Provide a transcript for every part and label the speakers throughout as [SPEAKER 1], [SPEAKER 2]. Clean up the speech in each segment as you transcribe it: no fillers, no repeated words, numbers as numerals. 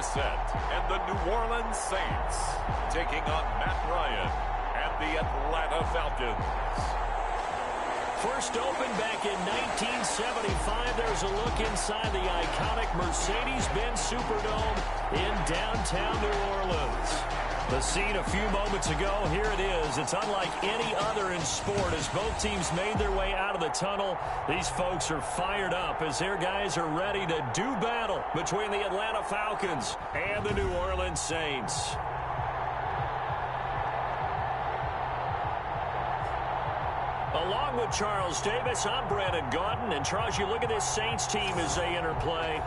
[SPEAKER 1] set, and the New Orleans Saints taking on Matt Ryan and the Atlanta Falcons.
[SPEAKER 2] First opened back in 1975. There's a look inside the iconic Mercedes-Benz Superdome in downtown New Orleans. The scene a few moments ago, here it is. It's unlike any other in sport as both teams made their way out of the tunnel. These folks are fired up as their guys are ready to do battle between the Atlanta Falcons and the New Orleans Saints. Along with Charles Davis, I'm Brandon Gaudin. And Charles, you look at this Saints team as they interplay.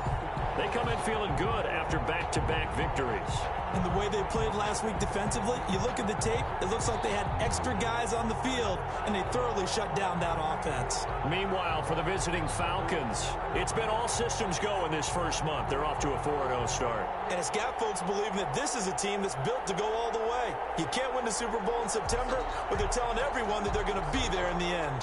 [SPEAKER 2] They come in feeling good after back-to-back victories.
[SPEAKER 3] And the way they played last week defensively, you look at the tape, it looks like they had extra guys on the field, and they thoroughly shut down that offense.
[SPEAKER 2] Meanwhile, for the visiting Falcons, it's been all systems go in this first month. They're off to a 4-0 start.
[SPEAKER 3] And it's got folks believing that this is a team that's built to go all the way. You can't win the Super Bowl in September, but they're telling everyone that they're going to be there in the end.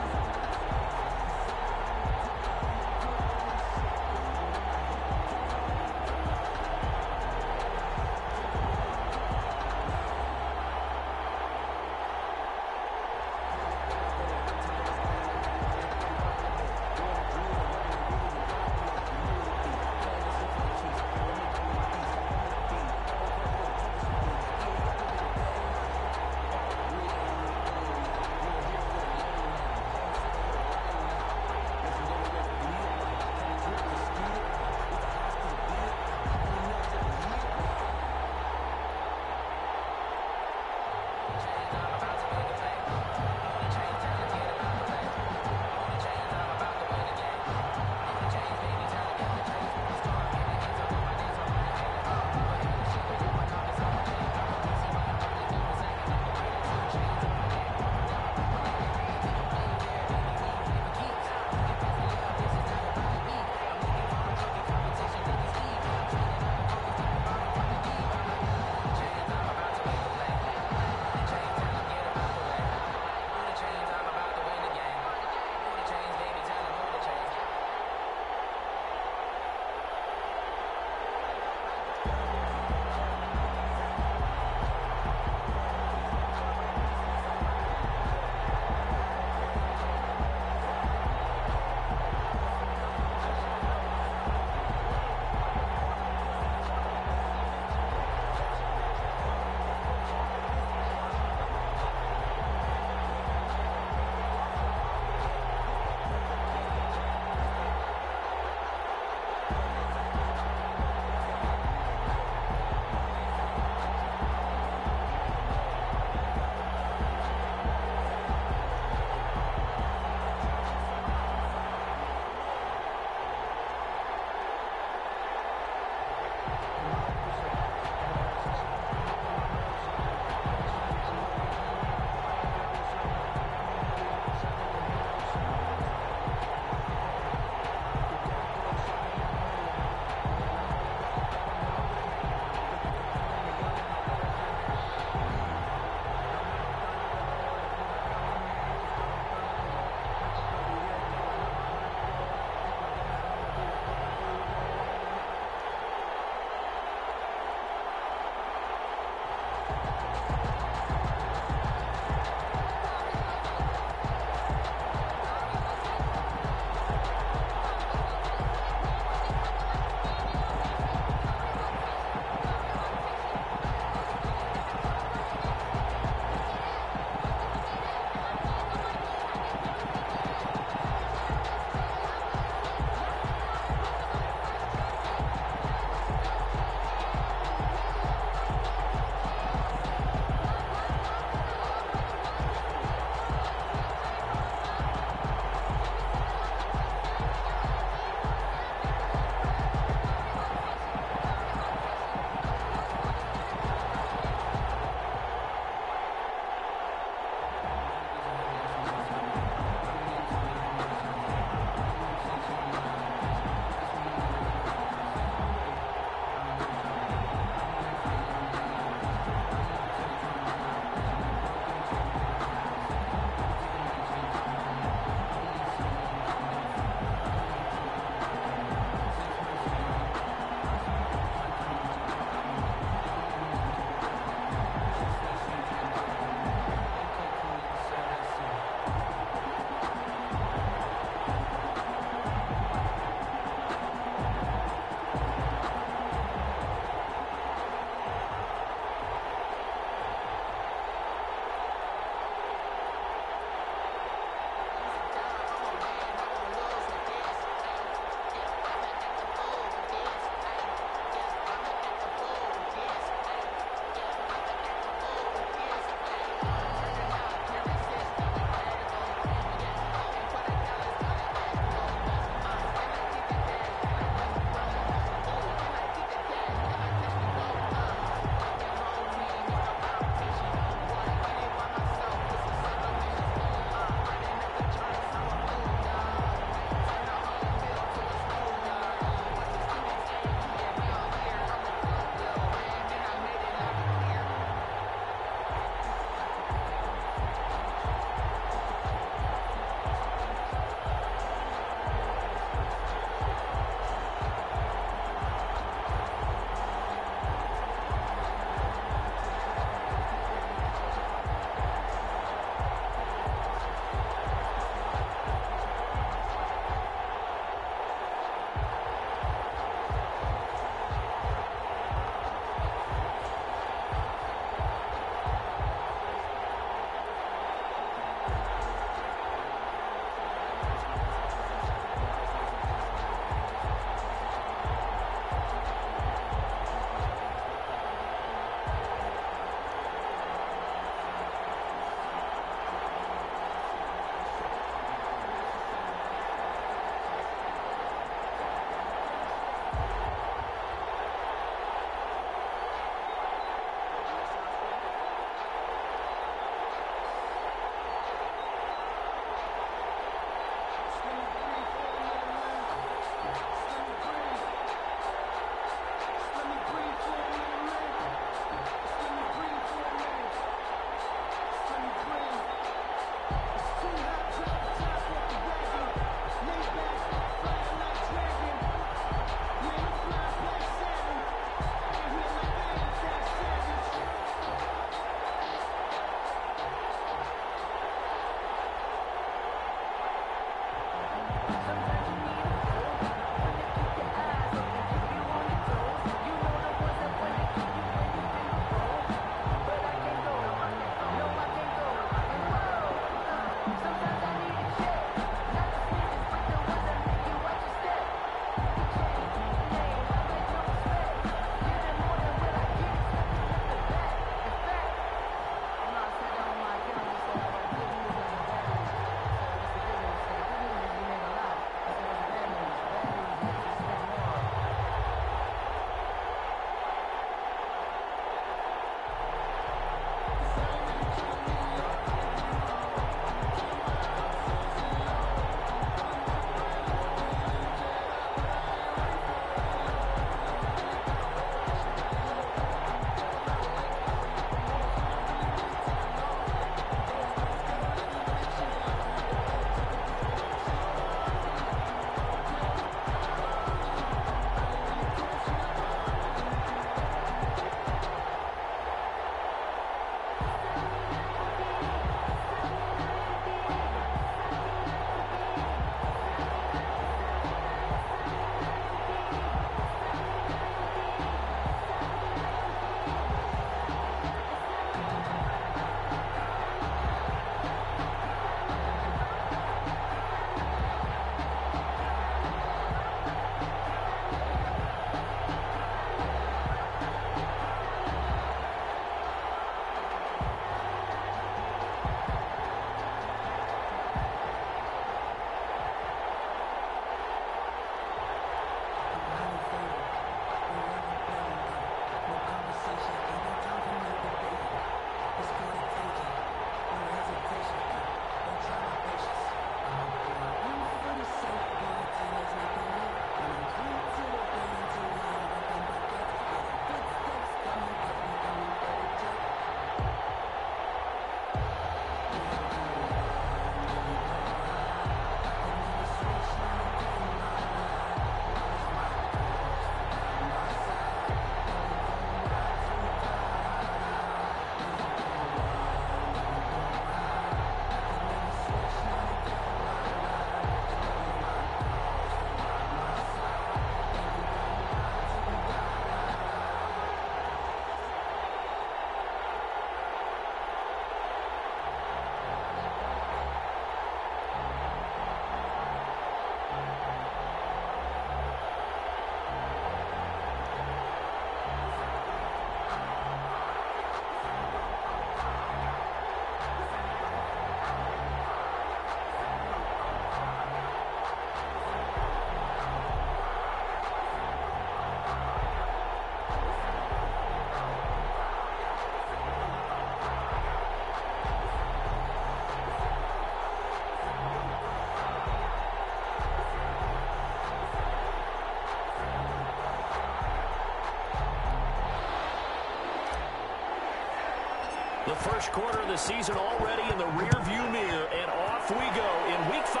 [SPEAKER 2] The first quarter of the season already in the rearview mirror, and off we go in Week 5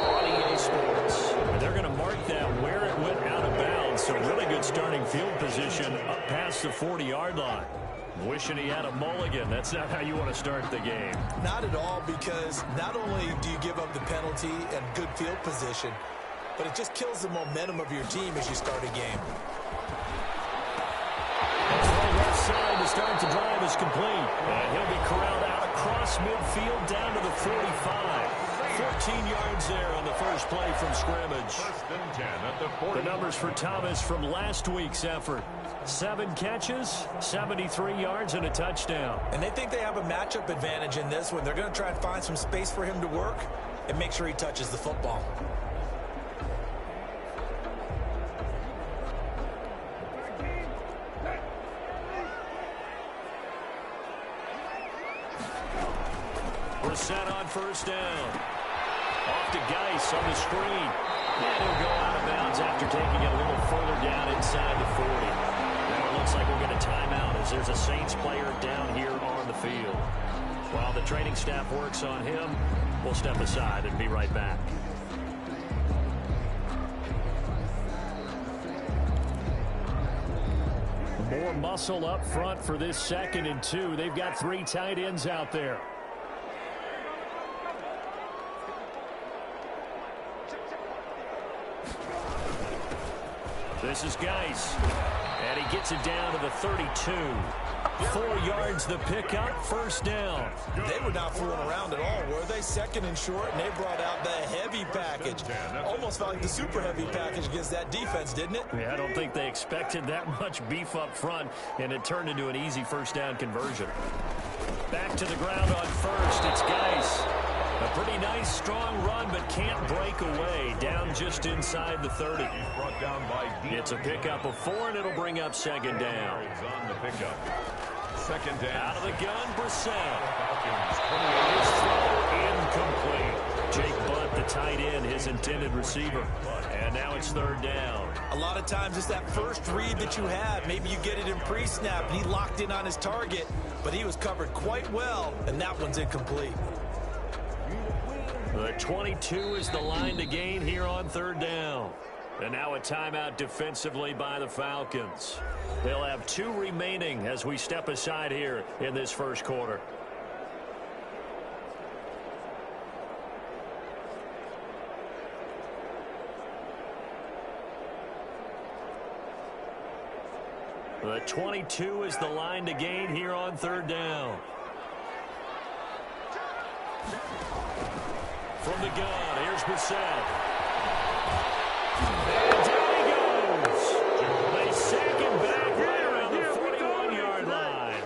[SPEAKER 2] on EA Sports. And they're going to mark that where it went out of bounds, so really good starting field position up past the 40-yard line. Wishing he had a mulligan. That's not how you want to start the game.
[SPEAKER 3] Not at all, because not only do you give up the penalty and good field position, but it just kills the momentum of your team as you start a game.
[SPEAKER 2] Left side to start the drive is complete. And he'll be corralled out across midfield down to the 45. 14 yards there on the first play from scrimmage.
[SPEAKER 1] First and 10 at the 40.
[SPEAKER 2] The numbers for Thomas from last week's effort. 7 catches, 73 yards, and a touchdown.
[SPEAKER 3] And they think they have a matchup advantage in this one. They're going to try and find some space for him to work and make sure he touches the football.
[SPEAKER 2] We're set on first down. Off to Geis on the screen. And he'll go out of bounds after taking it a little further down inside the 40. Now it looks like we'll get a timeout as there's a Saints player down here on the field. While the training staff works on him, we'll step aside and be right back. More muscle up front for this 2nd and 2. They've got 3 tight ends out there. This is Geis, and he gets it down to the 32. 4 yards the pickup, first down.
[SPEAKER 3] They were not fooling around at all, were they? 2nd and short, and they brought out the heavy package. Almost felt like the super heavy package against that defense, didn't it?
[SPEAKER 2] Yeah, I don't think they expected that much beef up front, and it turned into an easy first down conversion. Back to the ground on first, it's Geis. A pretty nice, strong run, but can't break away. Down just inside the 30.
[SPEAKER 1] Brought down by
[SPEAKER 2] It's a pickup of 4, and it'll bring up 2nd down.
[SPEAKER 1] on the pickup. 2nd down.
[SPEAKER 2] Out of the gun, Brissett.
[SPEAKER 1] Falcons.
[SPEAKER 2] His throw incomplete. Jake Butt, the tight end, his intended receiver. And now it's 3rd down.
[SPEAKER 3] A lot of times it's that first read that you have. Maybe you get it in pre-snap, and he locked in on his target, but he was covered quite well, and that one's incomplete.
[SPEAKER 2] The 22 is the line to gain here on 3rd down. And now a timeout defensively by the Falcons. They'll have 2 remaining as we step aside here in this first quarter. The 22 is the line to gain here on 3rd down. From the gun, here's Brissett. And down he goes. They sack him back right around the 41-yard line.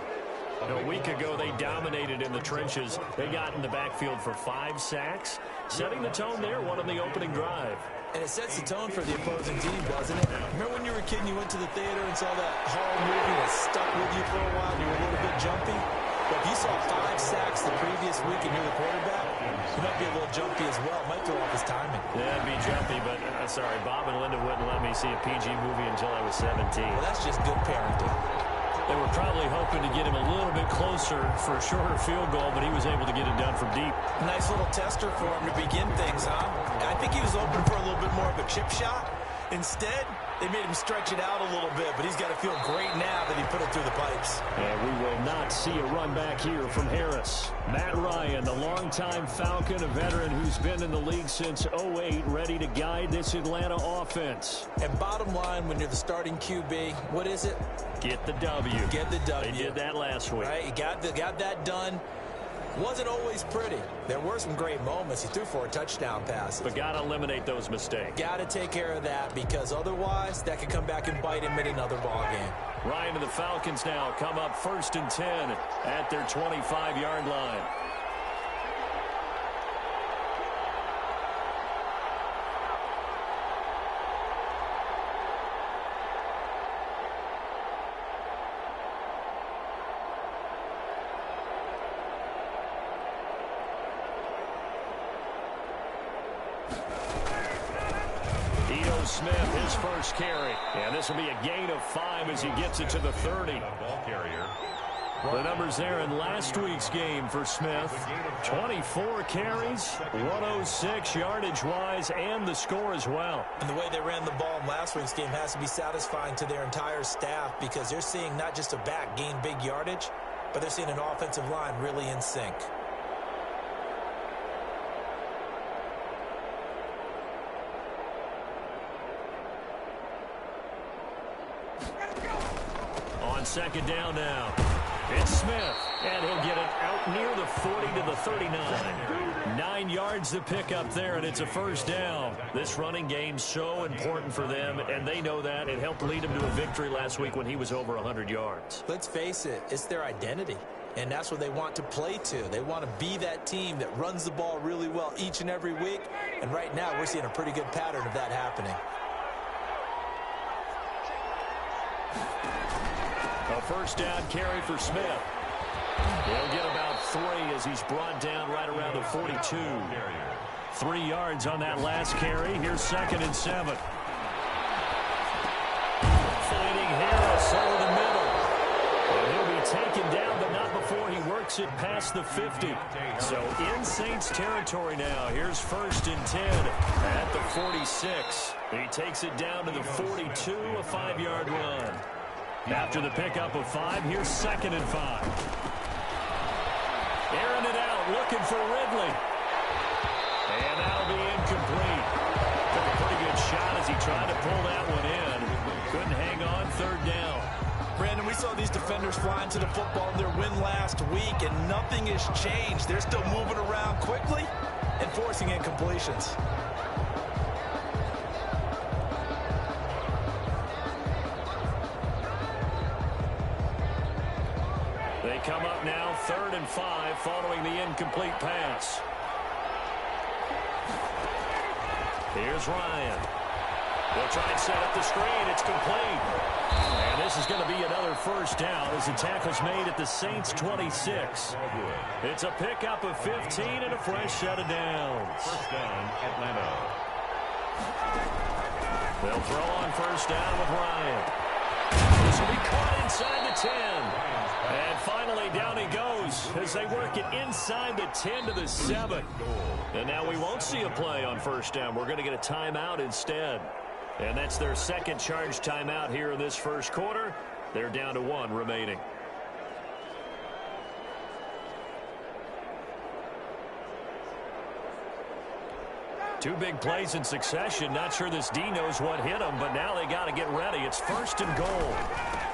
[SPEAKER 2] A week ago, they dominated in the trenches. They got in the backfield for 5 sacks, setting the tone there, one on the opening drive.
[SPEAKER 3] And it sets the tone for the opposing team, doesn't it? Remember when you were a kid and you went to the theater and saw that horror movie that stuck with you for a while and you were a little bit jumpy? But if you saw 5 sacks the previous week and you're the quarterback, you might be a little jumpy as well. Might throw off his timing.
[SPEAKER 2] Yeah, it'd be jumpy, but sorry, Bob and Linda wouldn't let me see a PG movie until I was 17.
[SPEAKER 3] Well, that's just good parenting.
[SPEAKER 2] They were probably hoping to get him a little bit closer for a shorter field goal, but he was able to get it done from deep.
[SPEAKER 3] Nice little tester for him to begin things, huh? I think he was open for a little bit more of a chip shot. Instead, they made him stretch it out a little bit, but he's got to feel great now that he put it through the pipes.
[SPEAKER 2] And we will not see a run back here from Harris. Matt Ryan, the longtime Falcon, a veteran who's been in the league since '08, ready to guide this Atlanta offense.
[SPEAKER 3] And bottom line, when you're the starting QB, what is it?
[SPEAKER 2] Get the W.
[SPEAKER 3] Get the W.
[SPEAKER 2] They did that last week.
[SPEAKER 3] Right, he got that done. Wasn't always pretty. There were some great moments. He threw 4 touchdown passes.
[SPEAKER 2] But got to eliminate those mistakes.
[SPEAKER 3] Got to take care of that, because otherwise that could come back and bite him in another ball game.
[SPEAKER 2] Ryan and the Falcons now come up 1st and 10 at their 25-yard line. Smith, his first carry. And this will be a gain of 5 as he gets it to the 30.
[SPEAKER 1] Ball carrier.
[SPEAKER 2] The numbers there in last week's game for Smith. 24 carries, 106 yardage-wise, and the score as well.
[SPEAKER 3] And the way they ran the ball in last week's game has to be satisfying to their entire staff because they're seeing not just a back gain big yardage, but they're seeing an offensive line really in sync.
[SPEAKER 2] On second down now, it's Smith, and he'll get it out near the 40 to the 39. 9 yards to pick up there, and it's a first down. This running game's so important for them, and they know that. It helped lead them to a victory last week when he was over 100 yards.
[SPEAKER 3] Let's face it, it's their identity, and that's what they want to play to. They want to be that team that runs the ball really well each and every week, and right now we're seeing a pretty good pattern of that happening.
[SPEAKER 2] A first down carry for Smith. He'll get about 3 as he's brought down right around the 42. 3 yards on that last carry. Here's 2nd and 7. Finding Harris over the middle. And he'll be taken down, but not before he works it past the 50. So in Saints territory now. Here's 1st and 10 at the 46. He takes it down to the 42, a 5-yard run. After the pickup of 5, here's 2nd and 5. Airing it out, looking for Ridley. And that'll be incomplete. Took a pretty good shot as he tried to pull that one in. Couldn't hang on, 3rd down.
[SPEAKER 3] Brandon, we saw these defenders flying to the football in their win last week, and nothing has changed. They're still moving around quickly and forcing incompletions.
[SPEAKER 2] They come up now, 3rd and 5, following the incomplete pass. Here's Ryan. They'll try and set up the screen. It's complete. And this is going to be another first down as the tackle's made at the Saints' 26. It's a pickup of 15 and a fresh set of downs.
[SPEAKER 1] First down, Atlanta.
[SPEAKER 2] They'll throw on first down with Ryan. This will be caught inside the 10. And finally, down he goes as they work it inside the 10 to the 7. And now we won't see a play on first down. We're going to get a timeout instead. And that's their second charge timeout here in this first quarter. They're down to 1 remaining. Two big plays in succession. Not sure this D knows what hit him, but now they got to get ready. It's 1st and goal.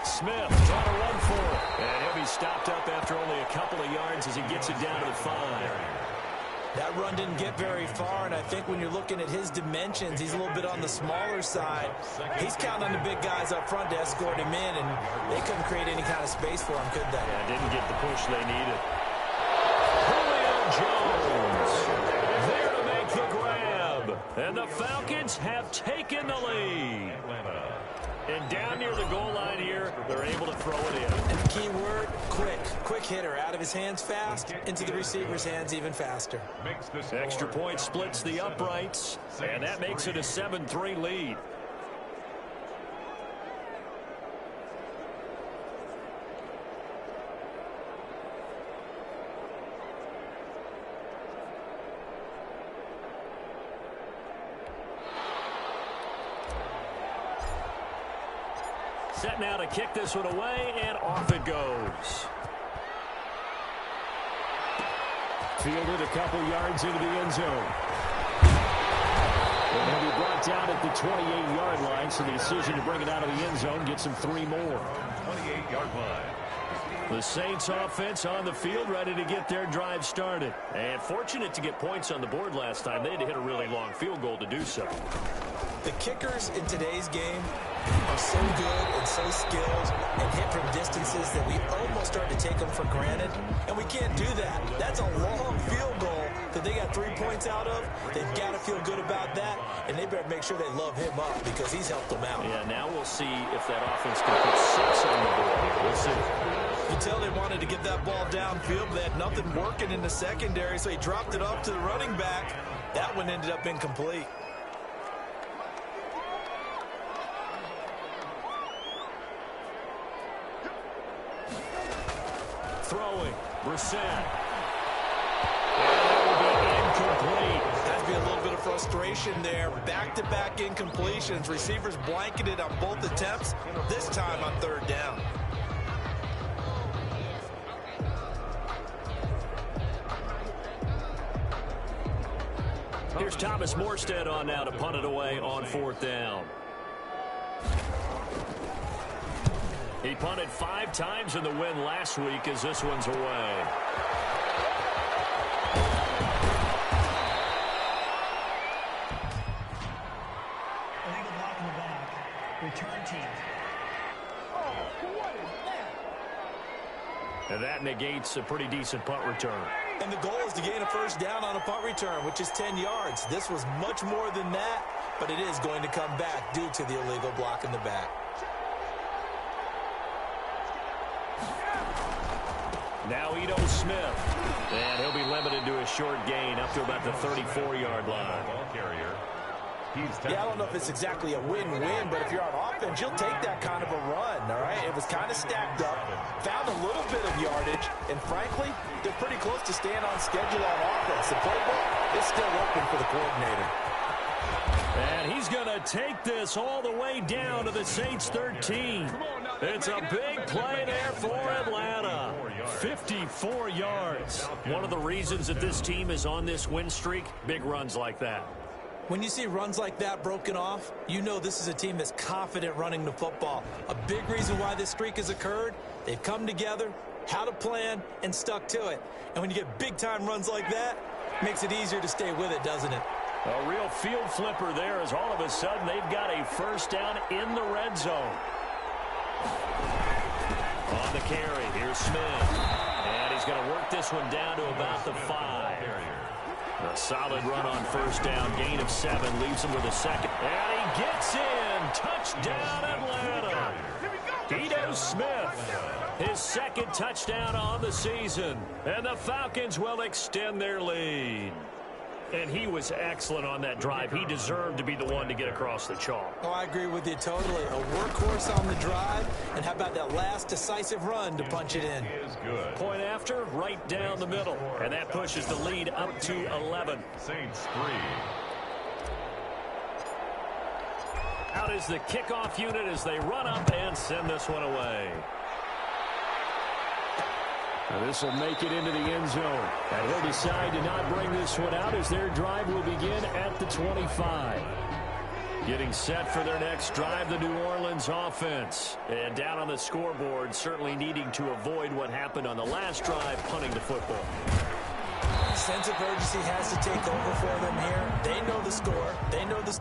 [SPEAKER 2] Smith trying to run for it. And he'll be stopped up after only a couple of yards as he gets it down to the 5.
[SPEAKER 3] That run didn't get very far, and I think when you're looking at his dimensions, he's a little bit on the smaller side. He's counting on the big guys up front to escort him in, and they couldn't create any kind of space for him, could they?
[SPEAKER 2] Yeah, didn't get the push they needed. Julio Jones there to make the grab, and the Falcons have taken the lead. And down near the goal line here, they're able to throw it in.
[SPEAKER 3] And the key word, quick. Quick hitter. Out of his hands fast, into the receiver's hands even faster.
[SPEAKER 2] Extra point splits the uprights, and that makes it a 7-3 lead. Set now to kick this one away, and off it goes. Fielded a couple yards into the end zone. And he'll be brought down at the 28-yard line, so the decision to bring it out of the end zone gets him 3 more.
[SPEAKER 1] 28-yard line.
[SPEAKER 2] The Saints offense on the field, ready to get their drive started. And fortunate to get points on the board last time. They had to hit a really long field goal to do so.
[SPEAKER 3] The kickers in today's game are so good and so skilled and hit from distances that we almost start to take them for granted. And we can't do that. That's a long field goal that they got 3 points out of. They've got to feel good about that, and they better make sure they love him up because he's helped them out.
[SPEAKER 2] Yeah, now we'll see if that offense can put 6 on the board. We'll see.
[SPEAKER 3] You can tell they wanted to get that ball downfield, but they had nothing working in the secondary, so he dropped it off to the running back. That one ended up incomplete.
[SPEAKER 2] Throwing. Brissett. And that will be incomplete.
[SPEAKER 3] Has to be a little bit of frustration there. Back-to-back incompletions. Receivers blanketed on both attempts, this time on third down.
[SPEAKER 2] Here's Thomas Morstead on now to punt it away on fourth down. He punted 5 times in the win last week as this one's away.
[SPEAKER 4] Illegal block in the back. Return team.
[SPEAKER 2] And that negates a pretty decent punt return.
[SPEAKER 3] And the goal is to gain a first down on a punt return, which is 10 yards. This was much more than that, but it is going to come back due to the illegal block in the back.
[SPEAKER 2] Now Ito Smith. And he'll be limited to a short gain up to about the 34-yard line.
[SPEAKER 1] Ball carrier.
[SPEAKER 3] Yeah, I don't know if it's exactly a win-win, but if you're on offense, you'll take that kind of a run, all right? It was kind of stacked up, found a little bit of yardage, and frankly, they're pretty close to staying on schedule on offense. The playbook is still open for the coordinator.
[SPEAKER 2] And he's going to take this all the way down to the Saints 13. It's a big play there for Atlanta. 54 yards. One of the reasons that this team is on this win streak, big runs like that.
[SPEAKER 3] When you see runs like that broken off, you know this is a team that's confident running the football. A big reason why this streak has occurred, they've come together, had a plan, and stuck to it. And when you get big-time runs like that, it makes it easier to stay with it, doesn't it?
[SPEAKER 2] A real field flipper there as all of a sudden they've got a first down in the red zone. On the carry, here's Smith. And he's going to work this one down to about the 5. A solid run on first down, gain of 7, leaves him with a second. And he gets in. Touchdown, Atlanta. Ito Smith, his second touchdown on the season. And the Falcons will extend their lead. And he was excellent on that drive. He deserved to be the one to get across the chalk.
[SPEAKER 3] Oh, I agree with you totally. A workhorse on the drive, and how about that last decisive run to punch it in?
[SPEAKER 2] Point after, right down the middle. And that pushes the lead up to 11.
[SPEAKER 1] Saints 3.
[SPEAKER 2] Out is the kickoff unit as they run up and send this one away. Now this will make it into the end zone. And he'll decide to not bring this one out as their drive will begin at the 25. Getting set for their next drive, the New Orleans offense. And down on the scoreboard, certainly needing to avoid what happened on the last drive, punting the football.
[SPEAKER 3] Sense of urgency has to take over for them here. They know the score. They know the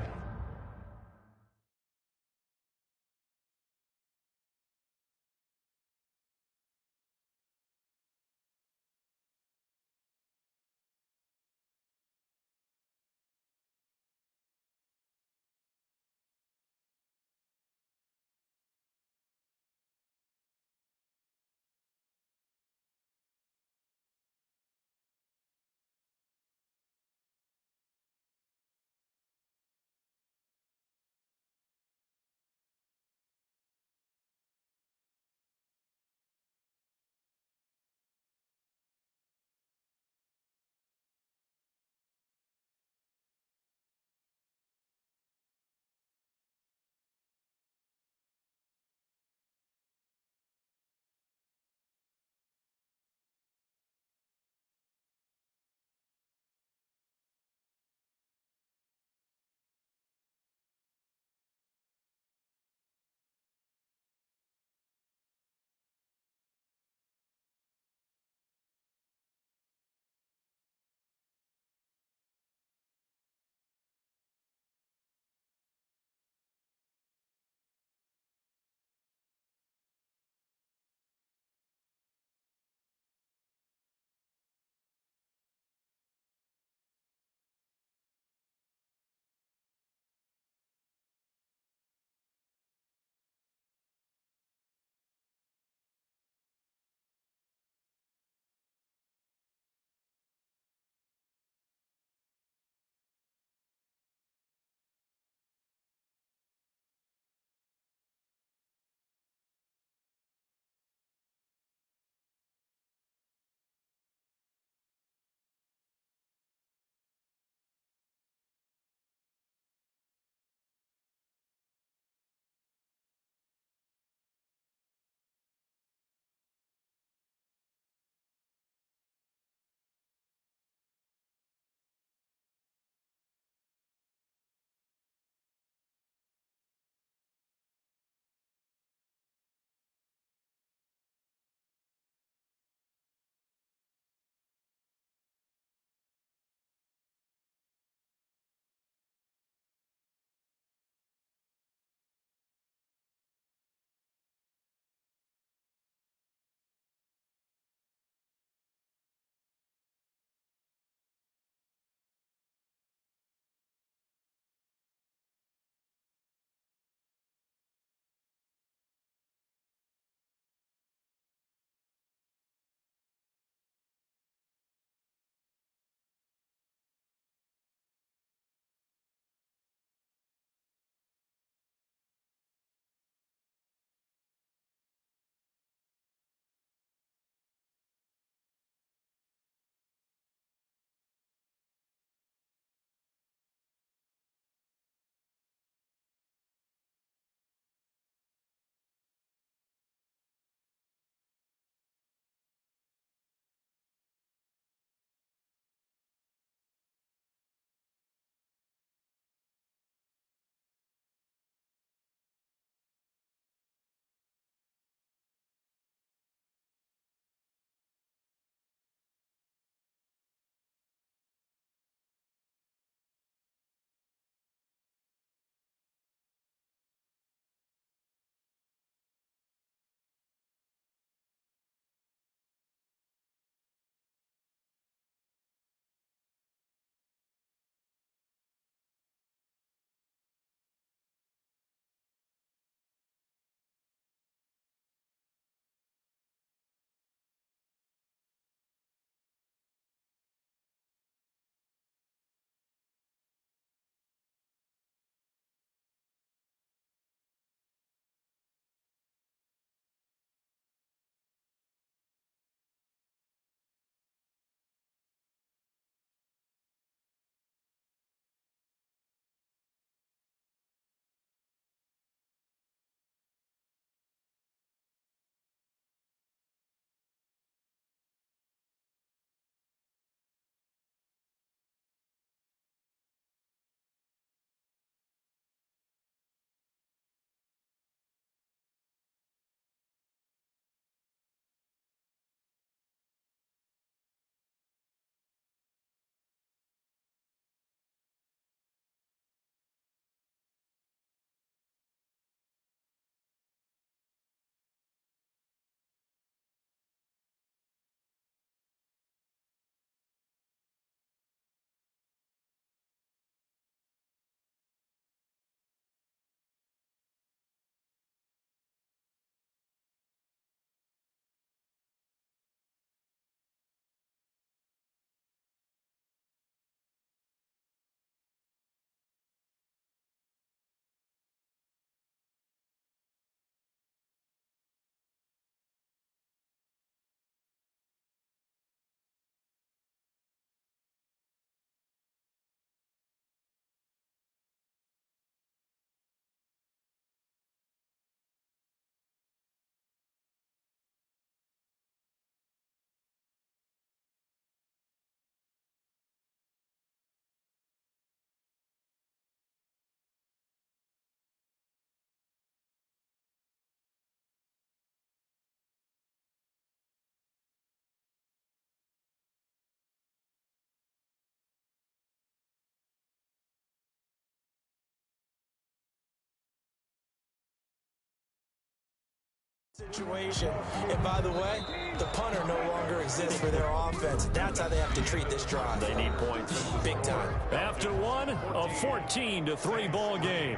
[SPEAKER 3] situation. And by the way, the punter no longer exists for their offense. That's how they have to treat this drive.
[SPEAKER 2] They need points.
[SPEAKER 3] Big time.
[SPEAKER 2] After one, a 14-3 ball game.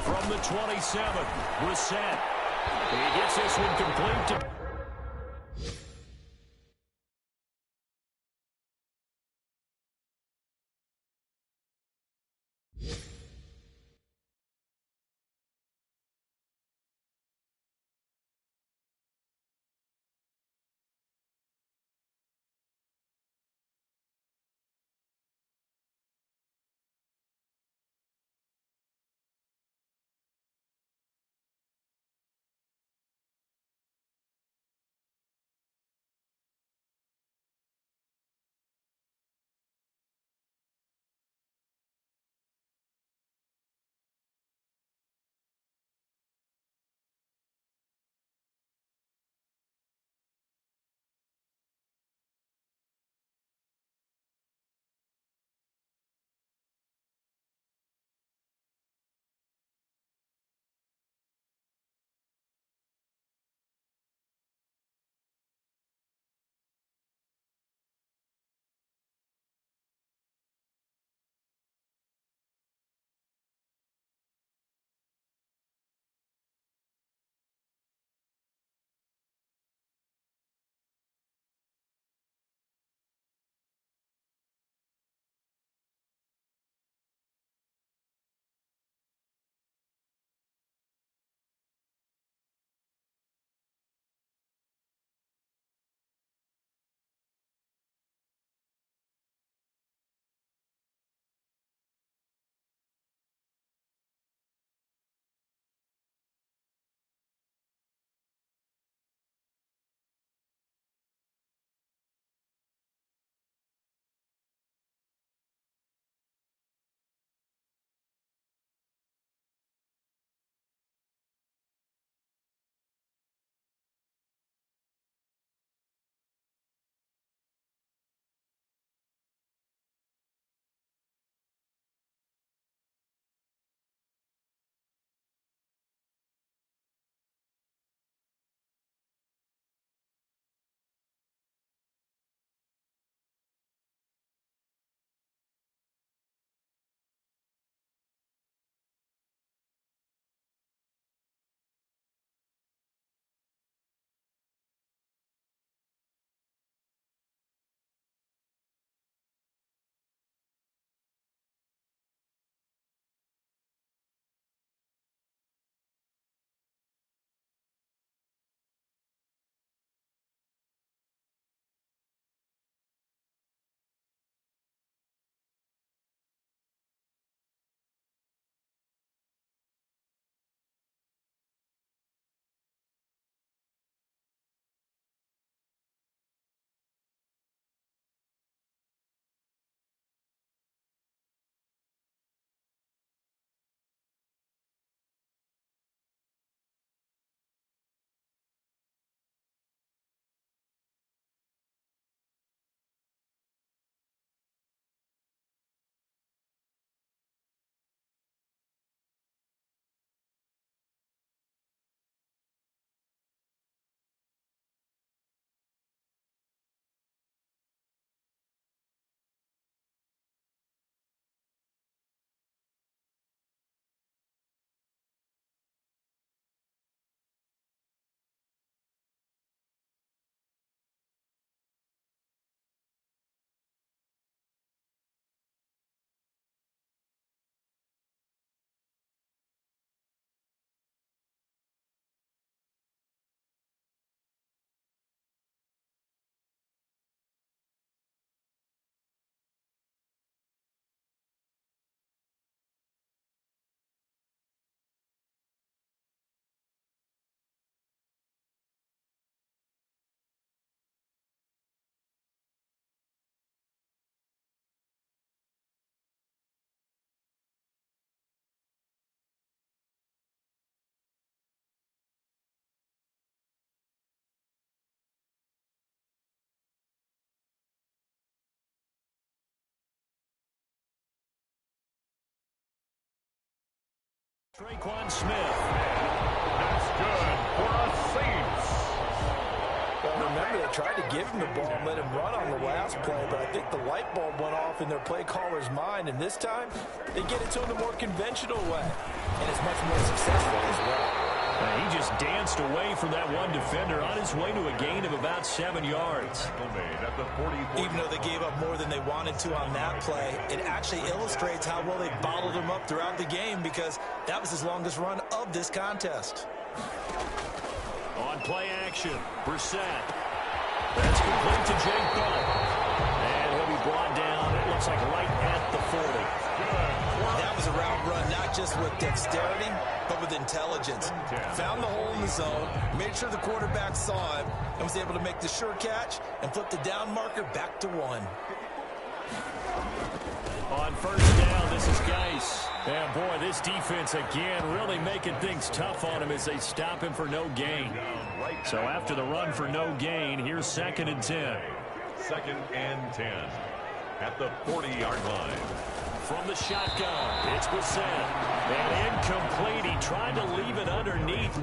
[SPEAKER 2] From the 27, Brissett. He gets this one complete to Traquan Smith.
[SPEAKER 1] That's good for a Saints.
[SPEAKER 3] Well, remember, they tried to give him the ball and let him run on the last play, but I think the light bulb went off in their play caller's mind, and this time they get it to him the more conventional way, and it's much more successful as well.
[SPEAKER 2] He just danced away from that one defender on his way to a gain of about 7 yards.
[SPEAKER 3] Even though they gave up more than they wanted to on that play, it actually illustrates how well they bottled him up throughout the game, because that was his longest run of this contest.
[SPEAKER 2] On play action, Brissett. That's complete to Jake Butt. And he'll be brought down, it looks like right at the 40.
[SPEAKER 3] That was a route run, not just with dexterity, but with intelligence. Found the hole in the zone, made sure the quarterback saw him, and was able to make the sure catch and flip the down marker back to 1.
[SPEAKER 2] On first down, this is Geis. And boy, this defense again really making things tough on him as they stop him for no gain. So after the run for no gain, here's 2nd and 10.
[SPEAKER 1] 2nd and 10 at the 40-yard line.
[SPEAKER 2] From the shotgun, it's Brissett. And incomplete. He tried to leave it underneath.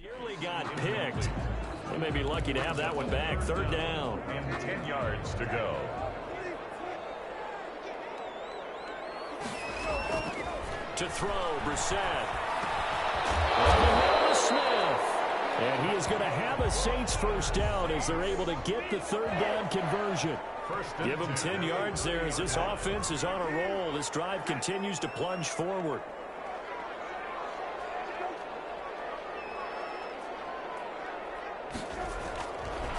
[SPEAKER 2] Nearly got picked. They may be lucky to have that one back. 3rd down.
[SPEAKER 1] And 10 yards to go.
[SPEAKER 2] To throw, Brissett. And Smith. And he is going to have a Saints first down as they're able to get the 3rd down conversion. Give them 10 yards there as this offense is on a roll. This drive continues to plunge forward.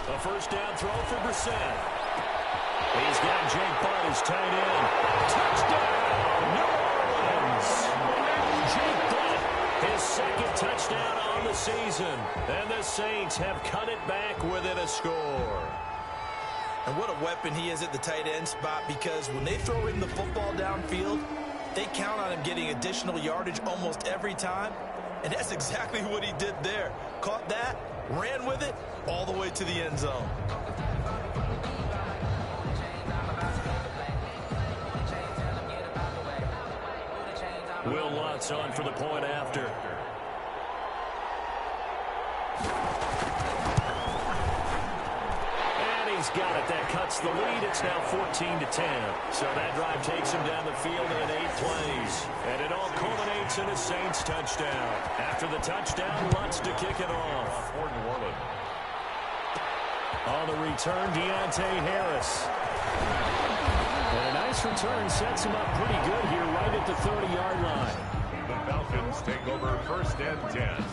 [SPEAKER 2] A first down throw for Brissett. He's got Jake Butt as tight end. Touchdown, New Orleans. Jake Butt, his 2nd touchdown on the season. And the Saints have cut it back within a score.
[SPEAKER 3] And what a weapon he is at the tight end spot, because when they throw him the football downfield, they count on him getting additional yardage almost every time. And that's exactly what he did there. Caught that, ran with it, all the way to the end zone.
[SPEAKER 2] Will Lutz on for the point after. And he's got it. That cuts the lead. It's now 14-10. So that drive takes him down the field in 8 plays. And it all culminates and a Saints touchdown. After the touchdown, Lutz to kick it off.
[SPEAKER 1] For New Orleans.
[SPEAKER 2] On the return, Deontay Harris. And a nice return sets him up pretty good here right at the 30-yard line.
[SPEAKER 1] The Falcons take over 1st and 10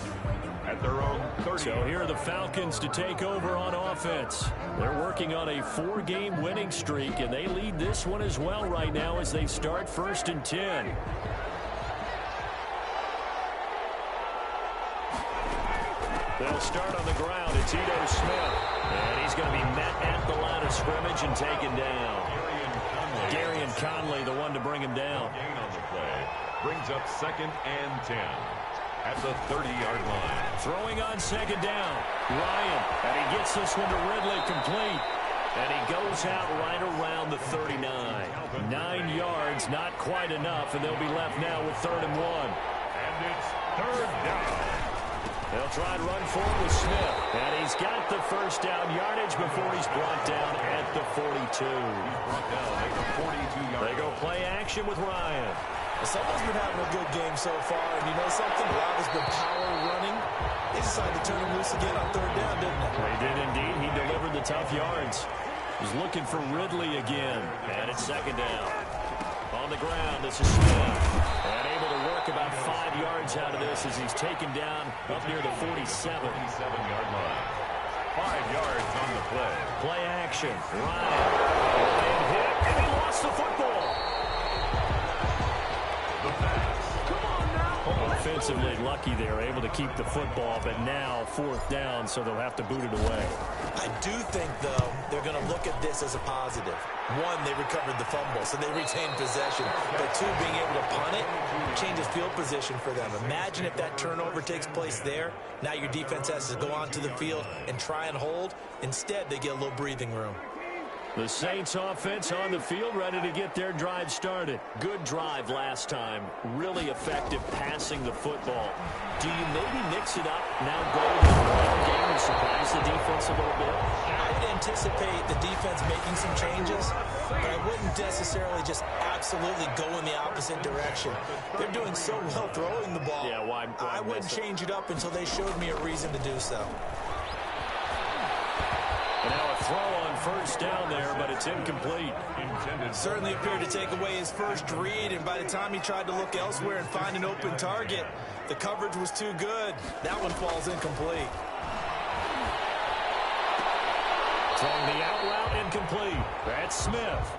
[SPEAKER 1] at their own 30.
[SPEAKER 2] So here are the Falcons to take over on offense. They're working on a 4-game winning streak, and they lead this one as well right now as they start 1st and 10. They'll start on the ground. It's Ito Smith. And he's going to be met at the line of scrimmage and taken down. Gary and Conley, the one to bring him down.
[SPEAKER 1] Gain on the play. Brings up 2nd and 10 at the 30-yard line.
[SPEAKER 2] Throwing on 2nd down. Ryan. And he gets this one to Ridley complete. And he goes out right around the 39. 9 yards, not quite enough, and they'll be left now with 3rd and 1.
[SPEAKER 1] And it's 3rd down.
[SPEAKER 2] They'll try and run forward with Smith. And he's got the 1st down yardage before he's brought down at the 42.
[SPEAKER 1] He's brought down at the 42-yard line.
[SPEAKER 2] They go play action with Ryan.
[SPEAKER 3] Someone's been having a good game so far, and you know something? A lot has been power running. They decided to turn him loose again on 3rd down, didn't they?
[SPEAKER 2] They did indeed. He delivered the tough yards. He's looking for Ridley again. And it's 2nd down. On the ground, this is Smith. And able to work about 5 yards out of this as he's taken down up near the
[SPEAKER 1] 47-yard line. 5 yards on the play.
[SPEAKER 2] Play action. Ryan hit, and he lost the football.
[SPEAKER 1] The pass.
[SPEAKER 2] Offensively lucky they're able to keep the football, but now 4th down, so they'll have to boot it away.
[SPEAKER 3] I do think, though, they're going to look at this as a positive. 1, they recovered the fumble, so they retained possession. But 2, being able to punt it changes field position for them. Imagine if that turnover takes place there. Now your defense has to go onto the field and try and hold. Instead, they get a little breathing room.
[SPEAKER 2] The Saints offense on the field ready to get their drive started. Good drive last time. Really effective passing the football. Do you maybe mix it up, now go to the running game and surprise the defense a little bit?
[SPEAKER 3] I would anticipate the defense making some changes, but I wouldn't necessarily just absolutely go in the opposite direction. They're doing so well throwing the ball.
[SPEAKER 2] Yeah, why
[SPEAKER 3] I wouldn't change it up until they showed me a reason to do so.
[SPEAKER 2] And now a throw on 1st down there, but it's incomplete.
[SPEAKER 3] Certainly appeared to take away his first read, and by the time he tried to look elsewhere and find an open target, the coverage was too good. That one falls incomplete.
[SPEAKER 2] Throwing the out route incomplete. That's Smith.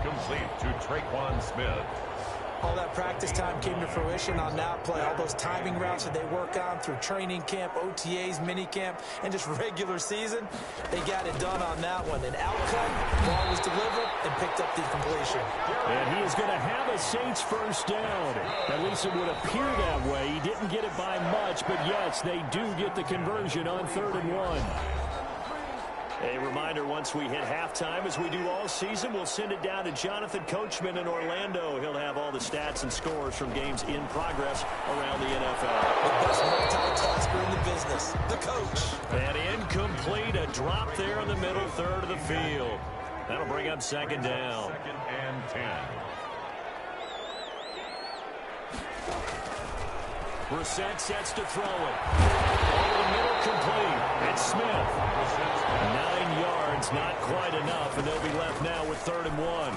[SPEAKER 1] complete to Traquan Smith.
[SPEAKER 3] All that practice time came to fruition on that play. All those timing routes that they work on through training camp, OTAs, minicamp, and just regular season, they got it done on that one. An outcome, ball was delivered, and picked up the completion.
[SPEAKER 2] And he is going to have a Saints first down. At least it would appear that way. He didn't get it by much, but yes, they do get the conversion on 3rd and 1. A reminder, once we hit halftime, as we do all season, we'll send it down to Jonathan Coachman in Orlando. He'll have all the stats and scores from games in progress around the NFL.
[SPEAKER 3] The best multitasker in the business, the coach.
[SPEAKER 2] And incomplete, a drop there in the middle third of the field. That'll bring up 2nd down.
[SPEAKER 1] 2nd and 10.
[SPEAKER 2] Brissett sets to throw it. Over the middle, complete. It's Smith. 9 yards, not quite enough, and they'll be left now with 3rd and 1. Open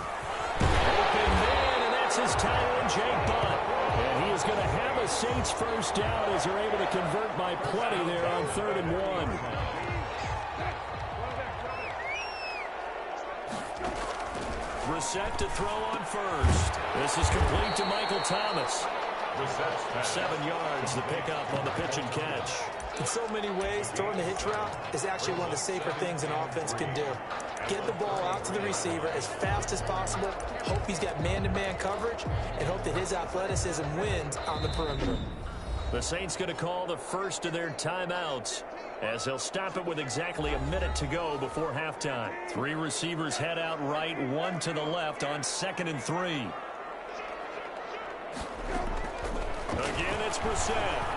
[SPEAKER 2] man, and that's his tight end, Jake Butt. And he is going to have a Saints first down as they're able to convert by plenty there on 3rd and 1. Brissett to throw on first. This is complete to Michael Thomas. 7 yards, the pickup on the pitch and catch.
[SPEAKER 3] In so many ways, throwing the hitch route is actually one of the safer things an offense can do. Get the ball out to the receiver as fast as possible, hope he's got man-to-man coverage, and hope that his athleticism wins on the perimeter.
[SPEAKER 2] The Saints going to call the first of their timeouts as they'll stop it with exactly a minute to go before halftime. 3 receivers head out right, 1 to the left on 2nd and 3. Again, it's Brissett.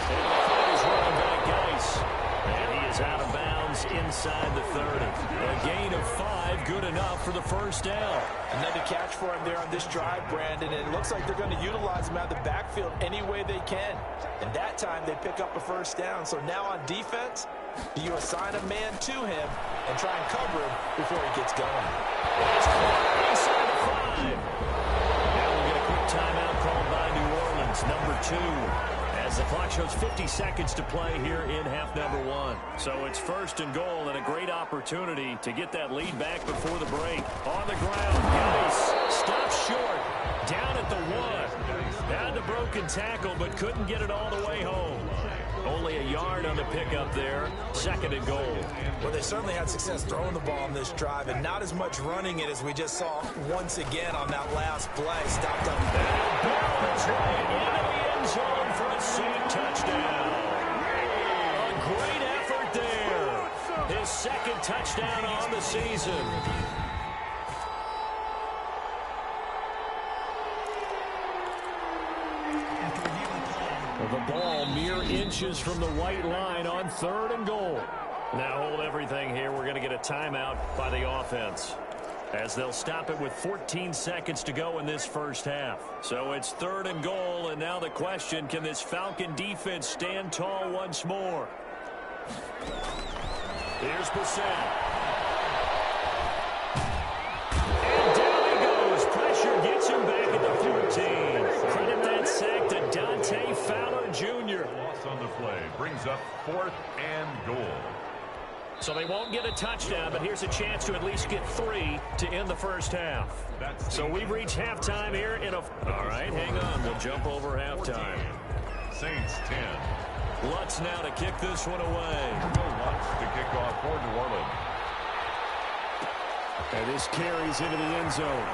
[SPEAKER 2] And the play is running back Geis. And he is out of bounds inside the 30. A gain of 5, good enough for the first down.
[SPEAKER 3] Another catch for him there on this drive, Brandon. And it looks like they're going to utilize him out of the backfield any way they can. And that time they pick up a first down. So now on defense, do you assign a man to him and try and cover him before he gets going?
[SPEAKER 2] It's caught inside the 5. Now we'll get a quick timeout called by New Orleans, number 2. As the clock shows 50 seconds to play here in half number 1. So it's 1st and goal and a great opportunity to get that lead back before the break. On the ground, Geis stops short, down at the 1. Had the broken tackle, but couldn't get it all the way home. Only a yard on the pickup there. 2nd and goal.
[SPEAKER 3] Well, they certainly had success throwing the ball on this drive, and not as much running it as we just saw once again on that last play. Stopped up.
[SPEAKER 2] Barrels right into the end zone for a Saint touchdown. A great effort there. His 2nd touchdown on the season. The ball mere inches from the white line on 3rd and goal. Now hold everything here. We're going to get a timeout by the offense, as they'll stop it with 14 seconds to go in this first half. So it's 3rd and goal, and now the question, can this Falcon defense stand tall once more? Here's Brissett. And down he goes. Pressure gets him back at the 14. Credit that sack to Dante Fowler Jr.
[SPEAKER 1] Loss on the play brings up 4th and goal.
[SPEAKER 2] So they won't get a touchdown, but here's a chance to at least get 3 to end the first half. So we've reached halftime here in a... All right, hang on. We'll jump over halftime.
[SPEAKER 1] Saints 10.
[SPEAKER 2] Lutz now to kick this one away.
[SPEAKER 1] Lutz to kick off for New Orleans.
[SPEAKER 2] And this carries into the end zone.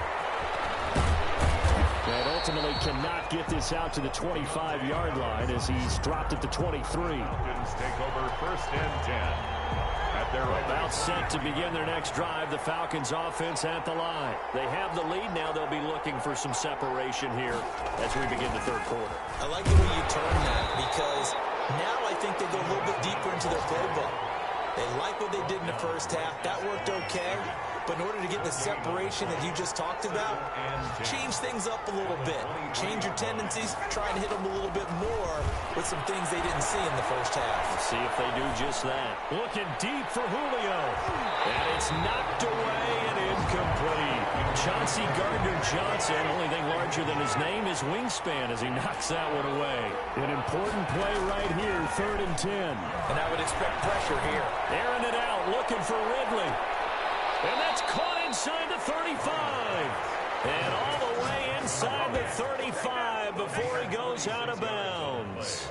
[SPEAKER 2] And ultimately cannot get this out to the 25-yard line as he's dropped at the 23.
[SPEAKER 1] Falcons take over 1st and 10.
[SPEAKER 2] About set to begin their next drive, the Falcons offense at the line. They have the lead now. They'll be looking for some separation here as we begin the 3rd quarter.
[SPEAKER 3] I like the way you turn that, because now I think they go a little bit deeper into their playbook. They like what they did in the first half. That worked okay. But in order to get the separation that you just talked about, change things up a little bit. Change your tendencies, try and hit them a little bit more with some things they didn't see in the first half.
[SPEAKER 2] Let's see if they do just that. Looking deep for Julio. And it's knocked away and incomplete. Chauncey Gardner-Johnson, only thing larger than his name is wingspan as he knocks that one away. An important play right here, 3rd and 10.
[SPEAKER 3] And I would expect pressure here.
[SPEAKER 2] Airing it out, looking for Ridley. And that's caught inside the 35. And all the way inside the 35 before he goes out of bounds.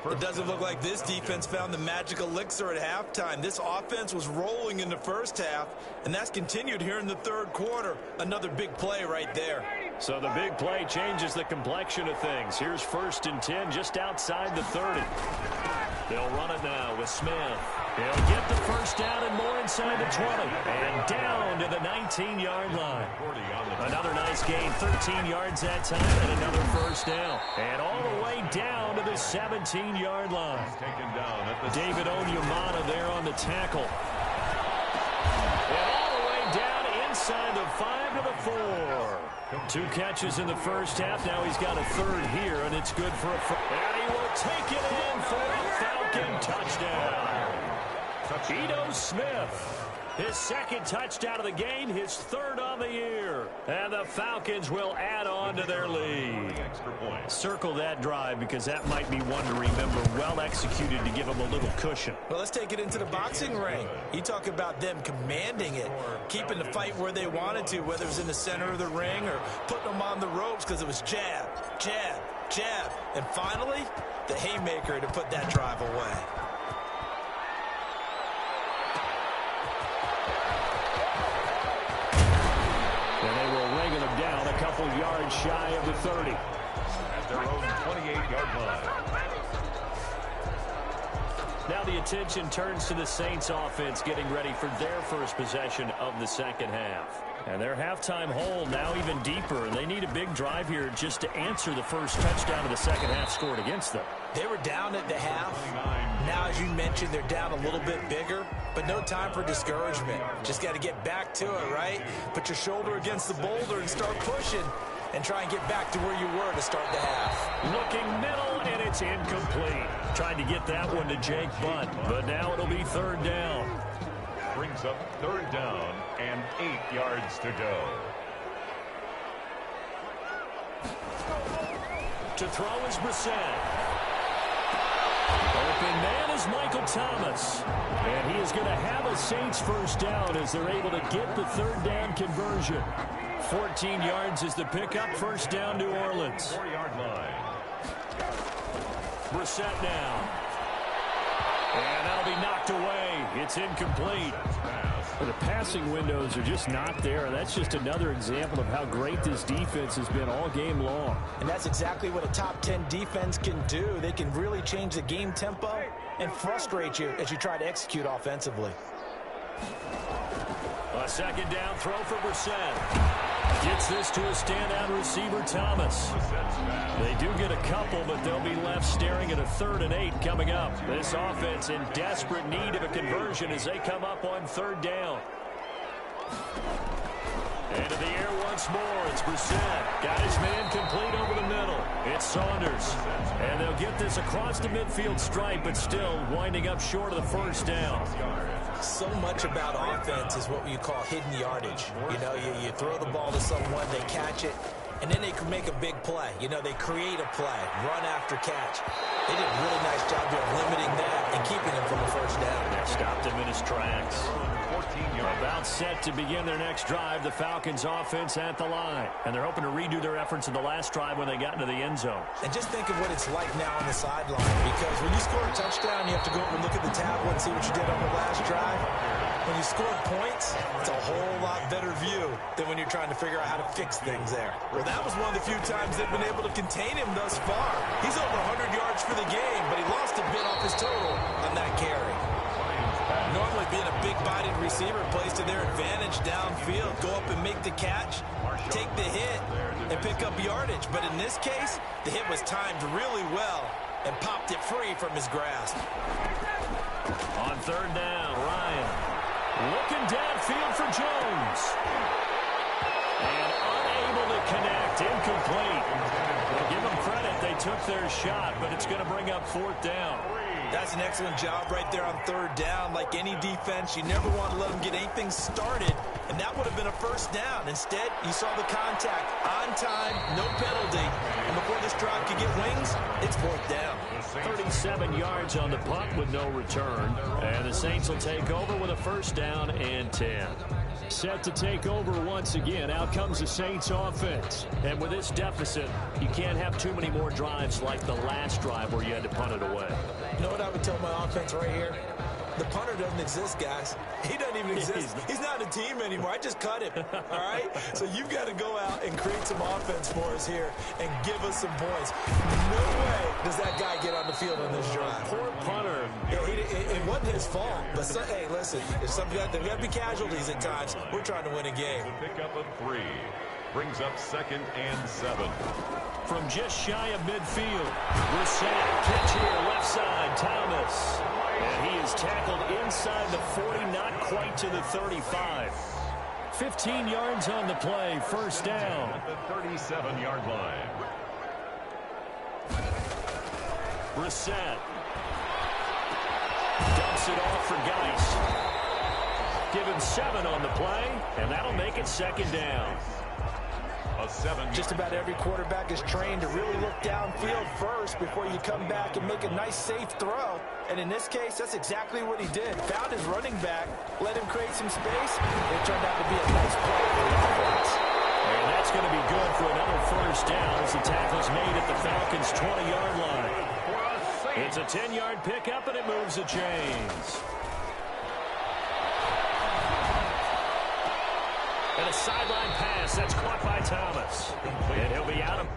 [SPEAKER 3] It doesn't look like this defense found the magic elixir at halftime. This offense was rolling in the first half, and that's continued here in the third quarter. Another big play right there.
[SPEAKER 2] So the big play changes the complexion of things. Here's 1st and 10 just outside the 30. They'll run it now with Smith. He'll get the first down and more inside the 20. And down to the 19-yard line. Another nice gain, 13 yards that time, and another first down. And all the way down to the 17-yard line. David Onyemata there on the tackle. And all the way down inside the 5 to the 4. 2 catches in the first half. Now he's got a third here, and it's good for and he will take it in for a Falcon touchdown. Ito Smith, his 2nd touchdown of the game, his 3rd on the year. And the Falcons will add on to their lead. Circle that drive because that might be one to remember. Well executed to give them a little cushion.
[SPEAKER 3] Well, let's take it into the boxing ring. You talk about them commanding it, keeping the fight where they wanted to, whether it was in the center of the ring or putting them on the ropes because it was jab, jab, jab. And finally, the haymaker to put that drive away.
[SPEAKER 2] And they will ring them down a couple yards shy of the 30.
[SPEAKER 1] At their own 28-yard line.
[SPEAKER 2] Now the attention turns to the Saints offense getting ready for their first possession of the second half. And their halftime hole now even deeper. And they need a big drive here just to answer the first touchdown of the second half scored against them.
[SPEAKER 3] They were down at the half. Now, as you mentioned, they're down a little bit bigger, but no time for discouragement. Just got to get back to it, right? Put your shoulder against the boulder and start pushing and try and get back to where you were to start the half.
[SPEAKER 2] Looking middle, and it's incomplete. Tried to get that one to Jake Butt, but now it'll be 3rd down.
[SPEAKER 1] Brings up 3rd down and 8 yards to go.
[SPEAKER 2] To throw is Brissett. Open man is Michael Thomas. And he is going to have a Saints first down as they're able to get the 3rd down conversion. 14 yards is the pickup. First down, New Orleans.
[SPEAKER 1] 4-yard line.
[SPEAKER 2] Brissett now. And that'll be knocked away. It's incomplete. The passing windows are just not there. That's just another example of how great this defense has been all game long.
[SPEAKER 3] And that's exactly what a top 10 defense can do. They can really change the game tempo and frustrate you as you try to execute offensively.
[SPEAKER 2] A 2nd down throw for Brissett. Gets this to a standout receiver, Thomas. They do get a couple, but they'll be left staring at a 3rd and 8 coming up. This offense in desperate need of a conversion as they come up on 3rd down. Into the air once more. It's Brissett. Got his man complete over the middle. It's Saunders. And they'll get this across the midfield stripe, but still winding up short of the first down.
[SPEAKER 3] So much about offense is what you call hidden yardage. You know, you throw the ball to someone, they catch it, and then they can make a big play. You know, they create a play, run after catch. They did a really nice job of limiting that and keeping him from the first down.
[SPEAKER 2] Stopped him in his tracks. About set to begin their next drive, the Falcons offense at the line. And they're hoping to redo their efforts in the last drive when they got into the end zone.
[SPEAKER 3] And just think of what it's like now on the sideline, because when you score a touchdown, you have to go over and look at the tablet and see what you did on the last drive. When you score points, it's a whole lot better view than when you're trying to figure out how to fix things there. Well, that was one of the few times they've been able to contain him thus far. He's over 100 yards for the game, but he lost a bit off his total on that carry. Normally being a big-bodied receiver plays to their advantage downfield. Go up and make the catch, take the hit, and pick up yardage. But in this case, the hit was timed really well and popped it free from his grasp.
[SPEAKER 2] On 3rd down, Ryan looking downfield for Jones. And unable to connect, incomplete. Well, give them credit, they took their shot, but it's going to bring up 4th down.
[SPEAKER 3] That's an excellent job right there on 3rd down. Like any defense, you never want to let them get anything started, and that would have been a first down. Instead, you saw the contact on time, no penalty, and before this drive could get wings, it's 4th down.
[SPEAKER 2] 37 yards on the punt with no return, and the Saints will take over with a first down and 10. Set to take over once again. Out comes the Saints offense. And with this deficit, you can't have too many more drives like the last drive where you had to punt it away.
[SPEAKER 3] You know what I would tell my offense right here? The punter doesn't exist, guys. He doesn't even exist. He's not a team anymore. I just cut him, all right? So you've got to go out and create some offense for us here and give us some points. No way does that guy get on the field on this drive.
[SPEAKER 2] Poor punter.
[SPEAKER 3] Yeah, it wasn't his fault. But, hey, listen, there's got to be casualties at times. We're trying to win a game.
[SPEAKER 1] The pickup of 3 brings up 2nd and 7.
[SPEAKER 2] From just shy of midfield, Brissett, catch here, left side, Thomas. And he is tackled inside the 40, not quite to the 35. 15 yards on the play, first down.
[SPEAKER 1] At the 37-yard line.
[SPEAKER 2] Brissett dumps it off for Geis. Give him 7 on the play, and that'll make it 2nd down.
[SPEAKER 3] Just about every quarterback is trained to really look downfield first before you come back and make a nice, safe throw. And in this case, that's exactly what he did. Found his running back, let him create some space. It turned out to be a nice play for the offense.
[SPEAKER 2] And that's going to be good for another first down as the tackle's made at the Falcons' 20-yard line. It's a 10-yard pickup, and it moves the chains. And a sideline pass. That's caught by Thomas. And he'll be out of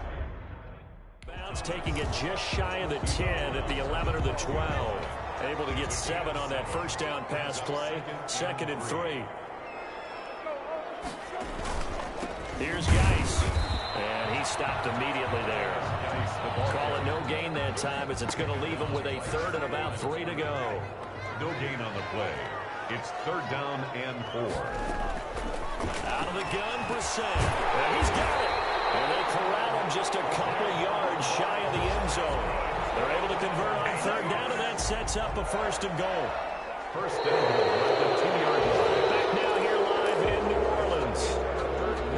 [SPEAKER 2] bounds, taking it just shy of the 10 at the 11 or the 12. Able to get 7 on that first down pass play. 2nd and 3. Here's Geis. And he stopped immediately there. Call it no gain that time as it's going to leave him with a 3rd and about 3 to go.
[SPEAKER 1] No gain on the play. It's 3rd down and 4.
[SPEAKER 2] Out of the gun, Brissett. And he's got it. And they corral him just a couple yards shy of the end zone. They're able to convert on 3rd down, and that sets up a 1st and goal.
[SPEAKER 1] First down at the 2-yard line.
[SPEAKER 2] Back now here live in New Orleans.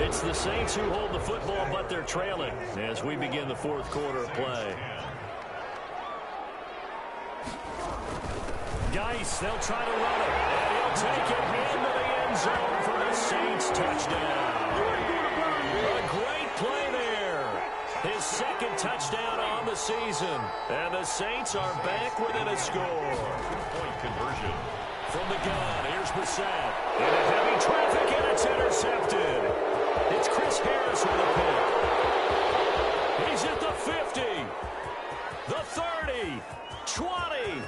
[SPEAKER 2] It's the Saints who hold the football, but they're trailing as we begin the 4th quarter of play. Geis, they'll try to run it. And he'll take it into the end zone for the Saints touchdown. A great play there. His 2nd touchdown on the season. And the Saints are back within a score.
[SPEAKER 1] 2-point conversion.
[SPEAKER 2] From the gun, here's Brissett. Into heavy traffic, and it's intercepted. It's Chris Harris with a pick. He's at the 50, the 30, 20.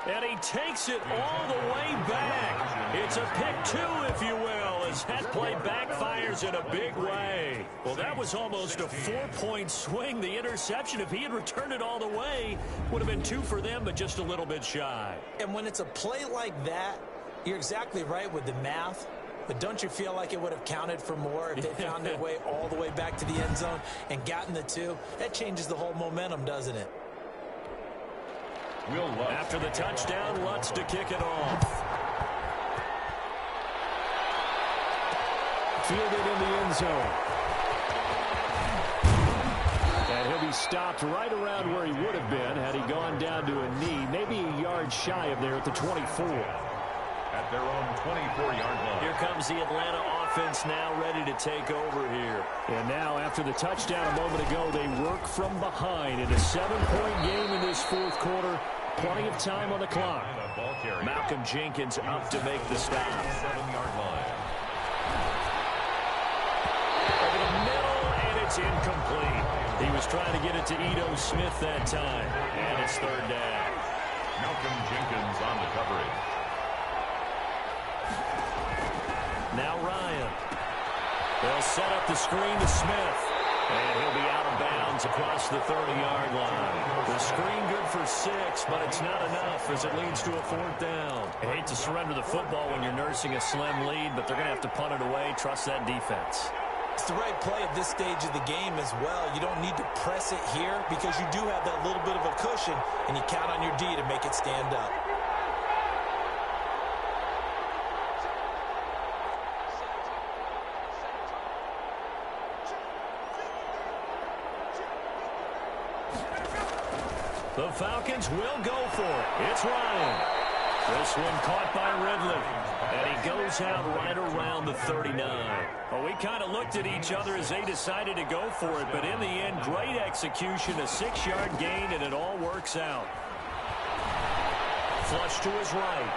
[SPEAKER 2] And he takes it all the way back. It's a pick 2, if you will, as that play backfires in a big way. Well, that was almost a 4-point swing. The interception, if he had returned it all the way, would have been 2 for them, but just a little bit shy.
[SPEAKER 3] And when it's a play like that, you're exactly right with the math. But don't you feel like it would have counted for more if they found their way all the way back to the end zone and gotten the 2? That changes the whole momentum, doesn't it?
[SPEAKER 2] After the touchdown, Lutz to kick it off. Fielded in the end zone. And he'll be stopped right around where he would have been had he gone down to a knee, maybe a yard shy of there at the 24.
[SPEAKER 1] At their own 24-yard line.
[SPEAKER 2] Here comes the Atlanta offense now ready to take over here. And now after the touchdown a moment ago, they work from behind in a 7-point game in this 4th quarter. Plenty of time on the clock. Malcolm Jenkins up to make the stop.
[SPEAKER 1] 7-yard line.
[SPEAKER 2] Over the middle, and it's incomplete. He was trying to get it to Ito Smith that time. And it's 3rd down.
[SPEAKER 1] Malcolm Jenkins on the coverage.
[SPEAKER 2] Now Ryan. They'll set up the screen to Smith. And he'll be out of bounds across the 30-yard line. The screen good for 6, but it's not enough as it leads to a 4th down. I hate to surrender the football when you're nursing a slim lead, but they're going to have to punt it away. Trust that defense.
[SPEAKER 3] It's the right play at this stage of the game as well. You don't need to press it here because you do have that little bit of a cushion, and you count on your D to make it stand up.
[SPEAKER 2] The Falcons will go for it. It's Ryan. This one caught by Ridley. And he goes out right around the 39. Well, we kind of looked at each other as they decided to go for it. But in the end, great execution, a 6-yard gain, and it all works out. Flush to his right.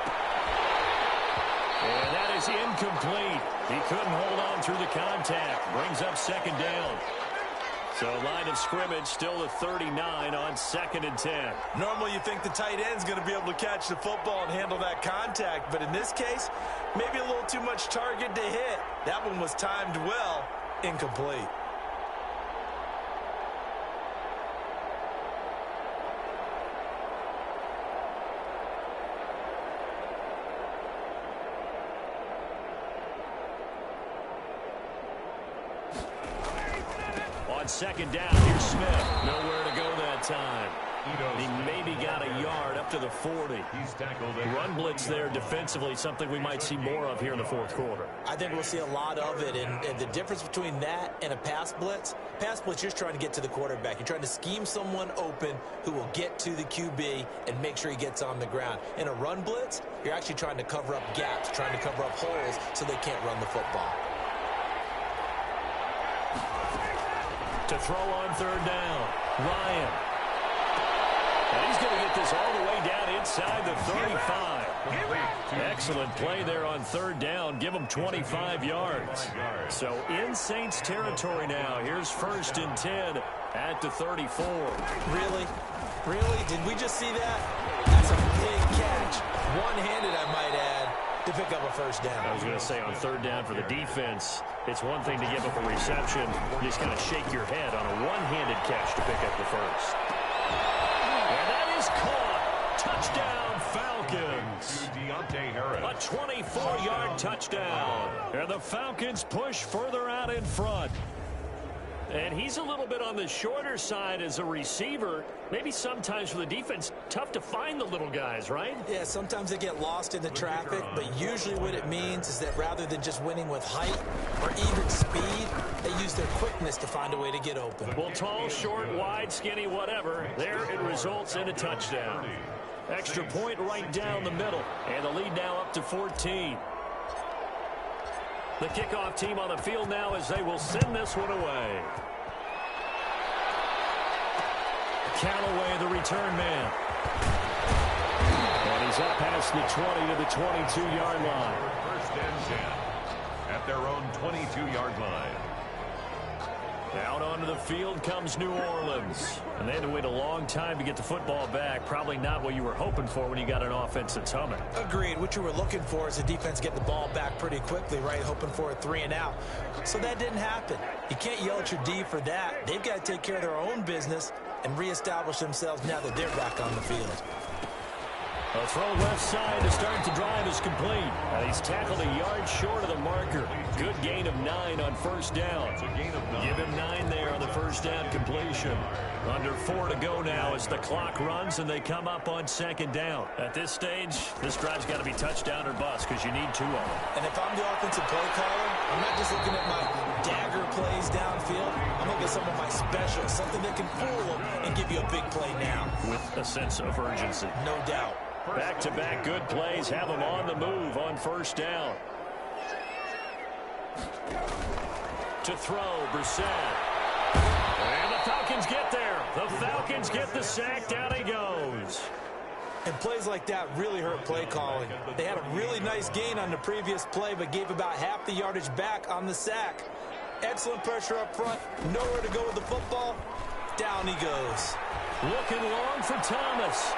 [SPEAKER 2] And that is incomplete. He couldn't hold on through the contact. Brings up second down. So line of scrimmage still at 39 on 2nd and 10.
[SPEAKER 3] Normally you think the tight end's going to be able to catch the football and handle that contact. But in this case, maybe a little too much target to hit. That one was timed well. Incomplete.
[SPEAKER 2] On 2nd down, here's Smith. Nowhere to go that time. He maybe got a yard up to the 40. Run blitz there defensively, something we might see more of here in the 4th quarter.
[SPEAKER 3] I think we'll see a lot of it, and the difference between that and a pass blitz, you're just trying to get to the quarterback. You're trying to scheme someone open who will get to the QB and make sure he gets on the ground. In a run blitz, you're actually trying to cover up gaps, trying to cover up holes so they can't run the football.
[SPEAKER 2] To throw on 3rd down, Ryan. And he's going to get this all the way down inside the 35. Excellent play there on 3rd down. Give him 25 yards. So in Saints territory now. Here's 1st and 10 at the 34.
[SPEAKER 3] Really? Really? Did we just see that? That's a big catch. One-handed, I might add, to pick up a 1st down.
[SPEAKER 2] I was going to say on 3rd down for the defense, it's one thing to give up a reception. You just kind of shake your head on a one-handed catch to pick up the 1st. And that is caught. Touchdown, Falcons. A 24-yard touchdown. And the Falcons push further out in front. And he's a little bit on the shorter side as a receiver. Maybe sometimes for the defense, tough to find the little guys, right?
[SPEAKER 3] Yeah, sometimes they get lost in the traffic, but usually what it means is that rather than just winning with height or even speed, they use their quickness to find a way to get open.
[SPEAKER 2] Well, tall, short, wide, skinny, whatever, there it results in a touchdown. Extra point right down the middle, and the lead now up to 14. The kickoff team on the field now as they will send this one away. Callaway, the return man. And he's up past the 20 to the 22-yard line.
[SPEAKER 1] 1st and 10 at their own 22-yard line.
[SPEAKER 2] Out onto the field comes New Orleans. And they had to wait a long time to get the football back. Probably not what you were hoping for when you got an offense that's humming.
[SPEAKER 3] Agreed. What you were looking for is the defense get the ball back pretty quickly, right? Hoping for a 3 and out. So that didn't happen. You can't yell at your D for that. They've got to take care of their own business and reestablish themselves now that they're back on the field.
[SPEAKER 2] A throw left side to start the drive is complete. He's tackled a yard short of the marker. Good gain of 9 on 1st down. Give him 9 there on the 1st down completion. Under 4 to go now as the clock runs and they come up on 2nd down. At this stage, this drive's got to be touchdown or bust because you need 2 of them.
[SPEAKER 3] And if I'm the offensive play caller, I'm not just looking at my dagger plays downfield. I'm looking at some of my specials, something that can fool them and give you a big play now.
[SPEAKER 2] With a sense of urgency.
[SPEAKER 3] No doubt.
[SPEAKER 2] Back-to-back good plays have them on the move on 1st down. To throw, Brissett. And the Falcons get there. The Falcons get the sack. Down he goes.
[SPEAKER 3] And plays like that really hurt play calling. They had a really nice gain on the previous play, but gave about half the yardage back on the sack. Excellent pressure up front. Nowhere to go with the football. Down he goes.
[SPEAKER 2] Looking long for Thomas.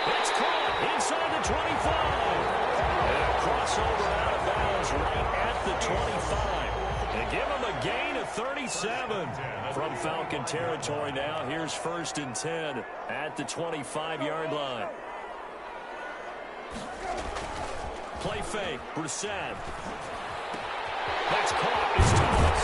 [SPEAKER 2] It's caught inside the 25. And a crossover out of bounds right at the 25. And give him a gain of 37. From Falcon territory now, here's 1st and 10 at the 25-yard line. Play fake, Brissett. That's caught, it's Thomas.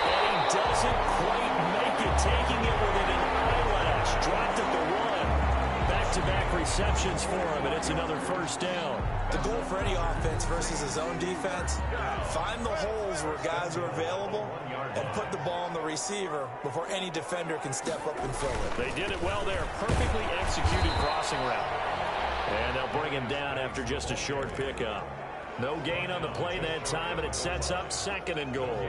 [SPEAKER 2] And he doesn't quite make it, taking it within an eyelash. Dropped at the 1. Back-to-back receptions for him, and it's another 1st down.
[SPEAKER 3] The goal for any offense versus his own defense, find the holes where guys are available and put the ball on the receiver before any defender can step up and fill it.
[SPEAKER 2] They did it well there. Perfectly executed crossing route. And they'll bring him down after just a short pickup. No gain on the play that time, and it sets up 2nd and goal.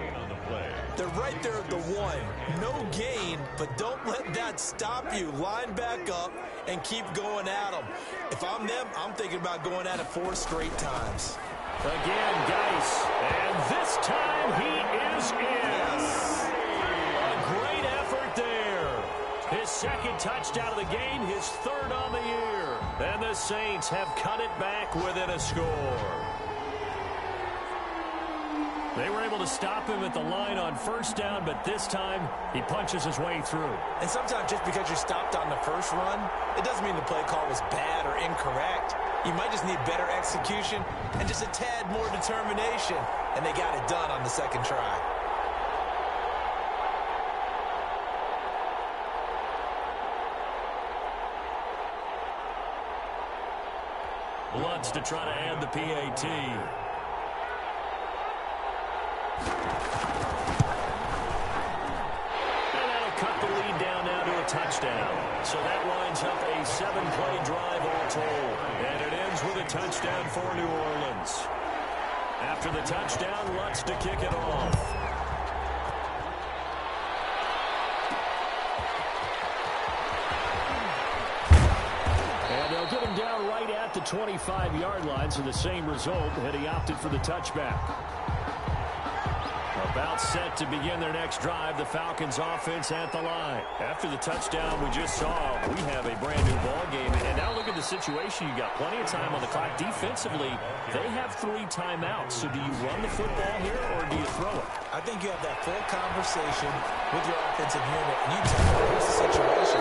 [SPEAKER 3] They're right there at the 1. No gain, but don't let that stop you. Line back up and keep going at them. If I'm them, I'm thinking about going at it 4 straight times.
[SPEAKER 2] Again, Geis. And this time he is in.
[SPEAKER 3] Yes.
[SPEAKER 2] A great effort there. His 2nd touchdown of the game, his 3rd on the year. And the Saints have cut it back within a score. They were able to stop him at the line on 1st down, but this time he punches his way through.
[SPEAKER 3] And sometimes just because you're stopped on the first run, it doesn't mean the play call was bad or incorrect. You might just need better execution and just a tad more determination. And they got it done on the 2nd try.
[SPEAKER 2] Lutz to try to add the PAT. Touchdown. So that winds up a 7-play drive all told. And it ends with a touchdown for New Orleans. After the touchdown, Lutz to kick it off. And they'll get him down right at the 25-yard line, so the same result had he opted for the touchback. About set to begin their next drive, the Falcons offense at the line. After the touchdown we just saw, we have a brand new ball game. And now look at the situation. You got plenty of time on the clock. Defensively, they have 3 timeouts. So do you run the football here or do you throw it?
[SPEAKER 3] I think you have that full conversation with your offensive unit, and you tell them here's the situation.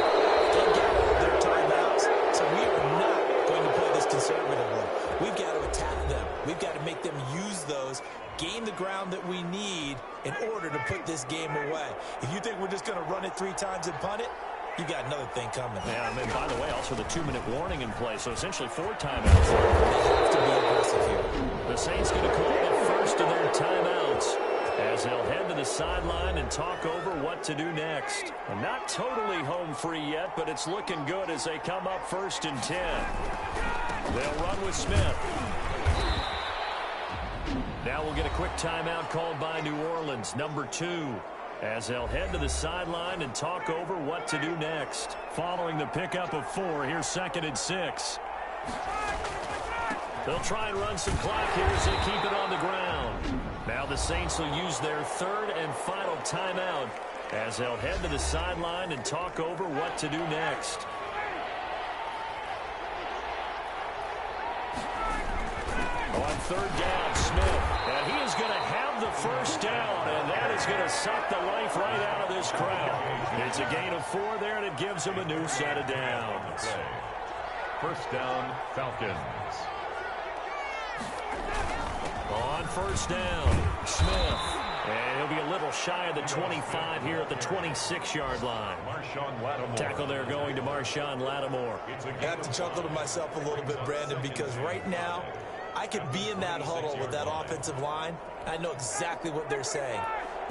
[SPEAKER 3] They got their timeouts, so we are not going to play this conservatively. We've got to attack them. We've got to make them use those, gain the ground that we need in order to put this game away. If you think we're just going to run it 3 times and punt it, you got another thing coming.
[SPEAKER 2] Yeah, and by the way, also the 2-minute warning in play, so essentially 4 timeouts.
[SPEAKER 3] They have to be aggressive here.
[SPEAKER 2] The Saints going to call the first of their timeouts as they'll head to the sideline and talk over what to do next. And not totally home free yet, but it's looking good as they come up 1st and 10. They'll run with Smith. Now we'll get a quick timeout called by New Orleans, number 2, as they'll head to the sideline and talk over what to do next. Following the pickup of 4, here's 2nd and 6. They'll try and run some clock here as they keep it on the ground. Now the Saints will use their 3rd and final timeout as they'll head to the sideline and talk over what to do next. On 3rd down, Smith. And he is going to have the 1st down, and that is going to suck the life right out of this crowd. It's a gain of 4 there, and it gives him a new set of downs.
[SPEAKER 1] 1st down, Falcons.
[SPEAKER 2] On 1st down, Smith. And he'll be a little shy of the 25 here at the 26-yard line. Tackle there going to Marshawn Lattimore.
[SPEAKER 3] I have to chuckle to myself a little bit, Brandon, because right now I could be in that huddle with that offensive line. I know exactly what they're saying.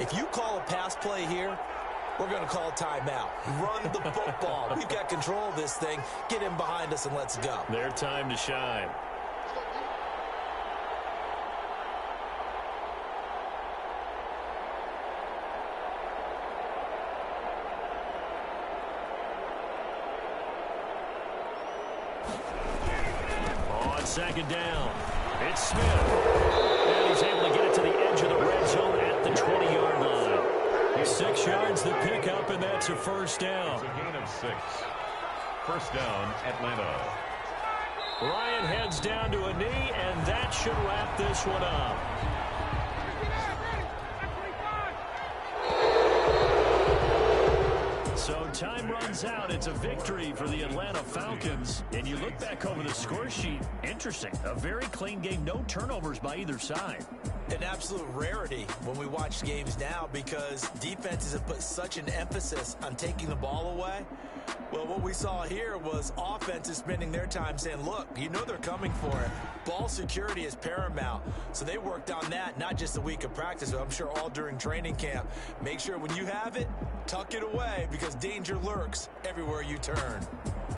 [SPEAKER 3] If you call a pass play here, we're going to call a timeout. Run the football. We've got control of this thing. Get him behind us and let's go.
[SPEAKER 2] Their time to shine. On 2nd down, it's Smith. And he's able to get it to the edge of the red zone at the 20-yard line. 6 yards to pick up, and that's a 1st down.
[SPEAKER 1] It's a gain of 6. 1st down, Atlanta.
[SPEAKER 2] Ryan heads down to a knee, and that should wrap this one up. So time runs out. It's a victory for the Atlanta Falcons. And you look back over the score sheet, interesting. A very clean game, no turnovers by either side.
[SPEAKER 3] An absolute rarity when we watch games now because defenses have put such an emphasis on taking the ball away. Well, what we saw here was offenses spending their time saying, look, you know they're coming for it. Ball security is paramount. So they worked on that, not just a week of practice, but I'm sure all during training camp. Make sure when you have it, tuck it away because danger lurks everywhere you turn.